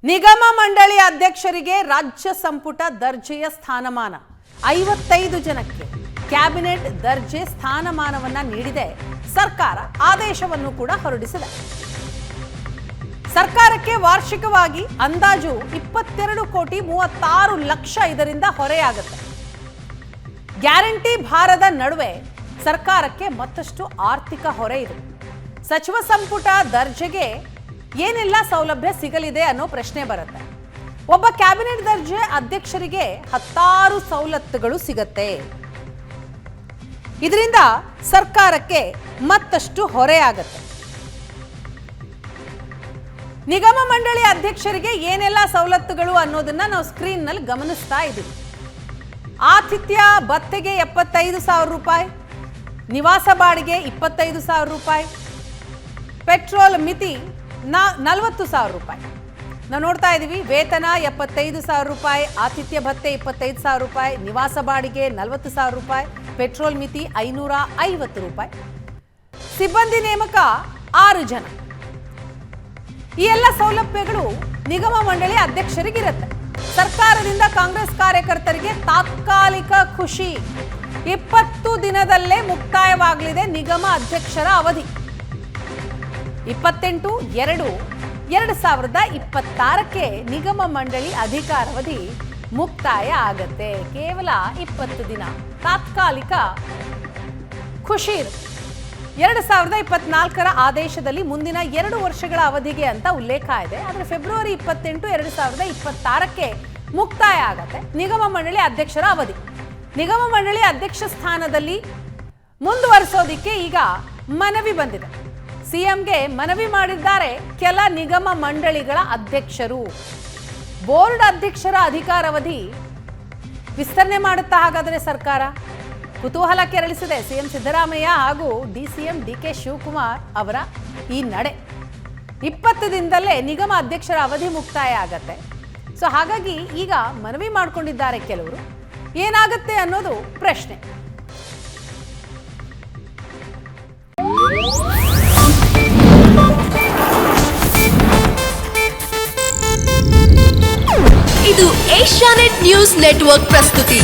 ನಿಗಮ ಮಂಡಳಿ ಅಧ್ಯಕ್ಷರಿಗೆ ರಾಜ್ಯ ಸಂಪುಟ ದರ್ಜೆಯ ಸ್ಥಾನಮಾನ 55 ಜನಕ್ಕೆ ಕ್ಯಾಬಿನೆಟ್ ದರ್ಜೆ ಸ್ಥಾನಮಾನವನ್ನ ನೀಡಿದೆ ಸರ್ಕಾರ. ಆದೇಶವನ್ನು ಕೂಡ ಹೊರಡಿಸಿದೆ. ಸರ್ಕಾರಕ್ಕೆ ವಾರ್ಷಿಕವಾಗಿ ಅಂದಾಜು 22,36,00,000 ಇದರಿಂದ ಹೊರೆಯಾಗುತ್ತೆ. ಗ್ಯಾರಂಟಿ ಭಾರದ ನಡುವೆ ಸರ್ಕಾರಕ್ಕೆ ಮತ್ತಷ್ಟು ಆರ್ಥಿಕ ಹೊರೆ ಇದೆ. ಸಚಿವ ಸಂಪುಟ ದರ್ಜೆಗೆ ಏನೆಲ್ಲ ಸೌಲಭ್ಯ ಸಿಗಲಿದೆ ಅನ್ನೋ ಪ್ರಶ್ನೆ ಬರುತ್ತೆ. ಒಬ್ಬ ಕ್ಯಾಬಿನೆಟ್ ದರ್ಜೆ ಅಧ್ಯಕ್ಷರಿಗೆ 16 ಸವಲತ್ತುಗಳು ಸಿಗತ್ತೆ. ಇದರಿಂದ ಸರ್ಕಾರಕ್ಕೆ ಮತ್ತಷ್ಟು ಹೊರೆಯಾಗುತ್ತೆ. ನಿಗಮ ಮಂಡಳಿ ಅಧ್ಯಕ್ಷರಿಗೆ ಏನೆಲ್ಲ ಸವಲತ್ತುಗಳು ಅನ್ನೋದನ್ನ ನಾವು ಸ್ಕ್ರೀನ್ ನಲ್ಲಿ ಗಮನಿಸ್ತಾ ಇದ್ದೀವಿ. ಆತಿಥ್ಯ ಭತ್ಯೆಗೆ 75,000 ರೂಪಾಯಿ, ನಿವಾಸ ಬಾಡಿಗೆ 25,000 ರೂಪಾಯಿ, ಪೆಟ್ರೋಲ್ ಮಿತಿ 40,000 ರೂಪಾಯಿ. ನಾವು ನೋಡ್ತಾ ಇದ್ದೀವಿ. ವೇತನ 75,000 ರೂಪಾಯಿ, ಆತಿಥ್ಯ ಭತ್ಯೆ 25,000 ರೂಪಾಯಿ, ನಿವಾಸ ಬಾಡಿಗೆ 40,000 ರೂಪಾಯಿ, ಪೆಟ್ರೋಲ್ ಮಿತಿ 550 ರೂಪಾಯಿ. ಸಿಬ್ಬಂದಿ ನೇಮಕ 6 ಜನ. ಈ ಎಲ್ಲ ಸೌಲಭ್ಯಗಳು ನಿಗಮ ಮಂಡಳಿ ಅಧ್ಯಕ್ಷರಿಗಿರುತ್ತೆ. ಸರ್ಕಾರದಿಂದ ಕಾಂಗ್ರೆಸ್ ಕಾರ್ಯಕರ್ತರಿಗೆ ತಾತ್ಕಾಲಿಕ ಖುಷಿ. 20 ದಿನದಲ್ಲೇ ಮುಕ್ತಾಯವಾಗಲಿದೆ ನಿಗಮ ಅಧ್ಯಕ್ಷರ ಅವಧಿ. 28/2/2026 ನಿಗಮ ಮಂಡಳಿ ಅಧಿಕಾರಾವಧಿ ಮುಕ್ತಾಯ ಆಗತ್ತೆ. ಕೇವಲ 20 ದಿನ ತಾತ್ಕಾಲಿಕ ಖುಷಿ ಇರುತ್ತೆ. 2024 ಆದೇಶದಲ್ಲಿ ಮುಂದಿನ 2 ವರ್ಷಗಳ ಅವಧಿಗೆ ಅಂತ ಉಲ್ಲೇಖ ಇದೆ. ಆದರೆ ಫೆಬ್ರವರಿ 28, 2026 ಮುಕ್ತಾಯ ಆಗತ್ತೆ ನಿಗಮ ಮಂಡಳಿ ಅಧ್ಯಕ್ಷರ ಅವಧಿ. ನಿಗಮ ಮಂಡಳಿ ಅಧ್ಯಕ್ಷ ಸ್ಥಾನದಲ್ಲಿ ಮುಂದುವರಿಸೋದಿಕ್ಕೆ ಈಗ ಮನವಿ ಬಂದಿದೆ. ಸಿಎಂಗೆ ಮನವಿ ಮಾಡಿದ್ದಾರೆ ಕೆಲ ನಿಗಮ ಮಂಡಳಿಗಳ ಅಧ್ಯಕ್ಷರು. ಬೋರ್ಡ್ ಅಧ್ಯಕ್ಷರ ಅಧಿಕಾರಾವಧಿ ವಿಸ್ತರಣೆ ಮಾಡುತ್ತಾ ಹಾಗಾದರೆ ಸರ್ಕಾರ? ಕುತೂಹಲ ಕೆರಳಿಸಿದೆ ಸಿಎಂ ಸಿದ್ದರಾಮಯ್ಯ ಹಾಗೂ ಡಿಸಿಎಂ ಡಿಕೆ ಶಿವಕುಮಾರ್ ಅವರ ಈ ನಡೆ. 20 ದಿನದಲ್ಲೇ ನಿಗಮ ಅಧ್ಯಕ್ಷರ ಅವಧಿ ಮುಕ್ತಾಯ ಆಗತ್ತೆ. ಸೊ ಹಾಗಾಗಿ ಈಗ ಮನವಿ ಮಾಡಿಕೊಂಡಿದ್ದಾರೆ ಕೆಲವರು. ಏನಾಗುತ್ತೆ ಅನ್ನೋದು ಪ್ರಶ್ನೆ. ಇದು ಏಷ್ಯಾನೆಟ್ ನ್ಯೂಸ್ ನೆಟ್ವರ್ಕ್ ಪ್ರಸ್ತುತಿ.